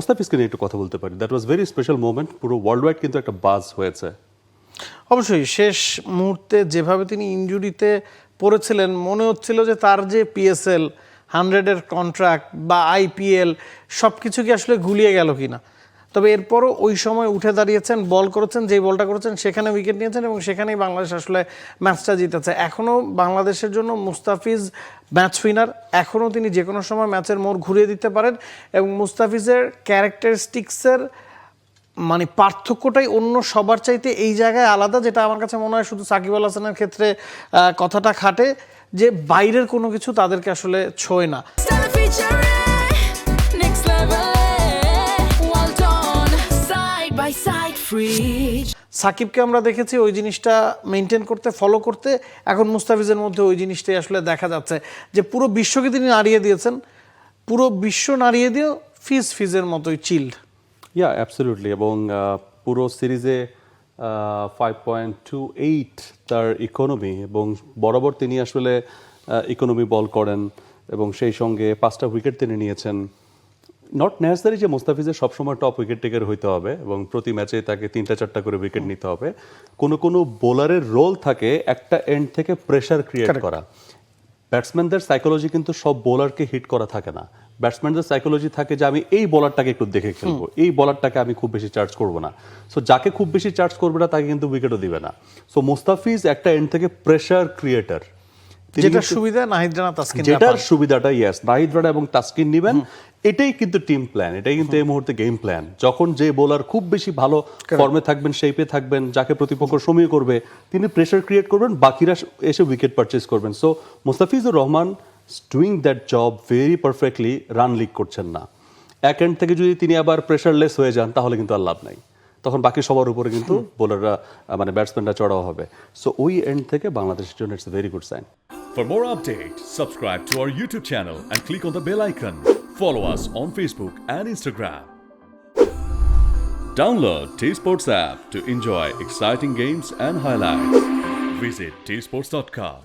মুস্তাফিজকে নিয়ে একটু কথা বলতে পারি। That was very special moment. পুরো ওয়ার্ল্ড ওয়াইড কিন্তু একটা বাজ হয়েছে। অবশ্যই শেষ মুহূর্তে যেভাবে তিনি ইনজুরিতে পড়েছিলেন, মনে হচ্ছিল যে তার যে পিএসএল 100-এর কন্ট্রাক্ট বা আইপিএল সব কিছু কি আসলে গুলিয়ে গেল কিনা। তবে এরপরও ওই সময় উঠে দাঁড়িয়েছেন, বল করেছেন, যেই বলটা করেছেন সেখানে উইকেট নিয়েছেন এবং সেখানেই বাংলাদেশ আসলে ম্যাচটা জিতেছে। এখনও বাংলাদেশের জন্য মুস্তাফিজ ম্যাচ উইনার, এখনও তিনি যে কোনো সময় ম্যাচের মোড় ঘুরিয়ে দিতে পারেন এবং মুস্তাফিজের ক্যারেক্টারিস্টিক্সের মানে পার্থক্যটাই অন্য সবার চাইতে এই জায়গায় আলাদা, যেটা আমার কাছে মনে হয় শুধু সাকিব আল হাসানের ক্ষেত্রে কথাটা খাটে যে বাইরের কোনো কিছু তাদেরকে আসলে ছোঁয় না। সাকিবকে আমরা দেখেছি ওই জিনিসটা মেনটেন করতে, ফলো করতে, এখন মুস্তাফিজের মধ্যে ওই জিনিসটাই আসলে দেখা যাচ্ছে যে পুরো বিশ্বকে তিনি নাড়িয়ে দিয়েছেন, পুরো বিশ্ব নাড়িয়ে দিয়েও ফিজের মতোই চিল্ড। ইয়া অ্যাবসলিউটলি। এবং পুরো সিরিজে 5.28 তার ইকোনমি, এবং বরাবর তিনি আসলে ইকোনমি বল করেন এবং সেই সঙ্গে 5টা উইকেট তিনি নিয়েছেন। নট নেসেসারি যে মুস্তাফিজের সবসময় টপ উইকেট টেকার হইতে হবে এবং প্রতি ম্যাচে তাকে 3-4টা করে উইকেট নিতে হবে। কোনো বোলারের রোল থাকে একটা এন্ড থেকে প্রেশার ক্রিয়েট করা। ব্যাটসম্যানদের সাইকোলজি কিন্তু সব বোলারকে হিট করা থাকে না। ব্যাটসম্যানদের সাইকোলজি থাকে যে আমি এই বলারটাকে একটু দেখে খেলবো, এই বলারটাকে আমি খুব বেশি চার্জ করবো না। সো যাকে খুব বেশি চার্জ করবে না তাকে কিন্তু উইকেটও দিবে না। সো মুস্তাফিজ একটা এন্ড থেকে প্রেশার ক্রিয়েটার, যেটার সুবিধা নাহিদ রানা তাসকিন, যেটার সুবিধাটা ইয়েস নাহিদ রানা এবং তাসকিন নেবেন। এটাই কিন্তু টিম প্ল্যান, এটাই কিন্তু এই মুহূর্তে গেম প্ল্যান। যখন যে বোলার খুব বেশি ভালো ফর্মে থাকবেন, শেপে থাকবেন, যাকে প্রতিপক্ষ সমীহ করবে, তিনি প্রেশার ক্রিয়েট করবেন, বাকিরা এসে উইকেট পারচেজ করবেন। So Mustafizur Rahman doing that job very perfectly. Run leak করছেন না। এক এন্ড থেকে যদি তিনি আবার প্রেশারলেস হয়ে যান তাহলে কিন্তু আর লাভ নাই, তখন বাকি সবার উপরে কিন্তু বোলাররা মানে ব্যাটসম্যানরা চড়াও হবে। সো ওই এন্ড থেকে বাংলাদেশের জন্য it's a very good sign. For more updates, subscribe to our YouTube channel and click on the bell icon. Follow us on Facebook and Instagram. Download T-Sports app to enjoy exciting games and highlights. Visit tsports.com.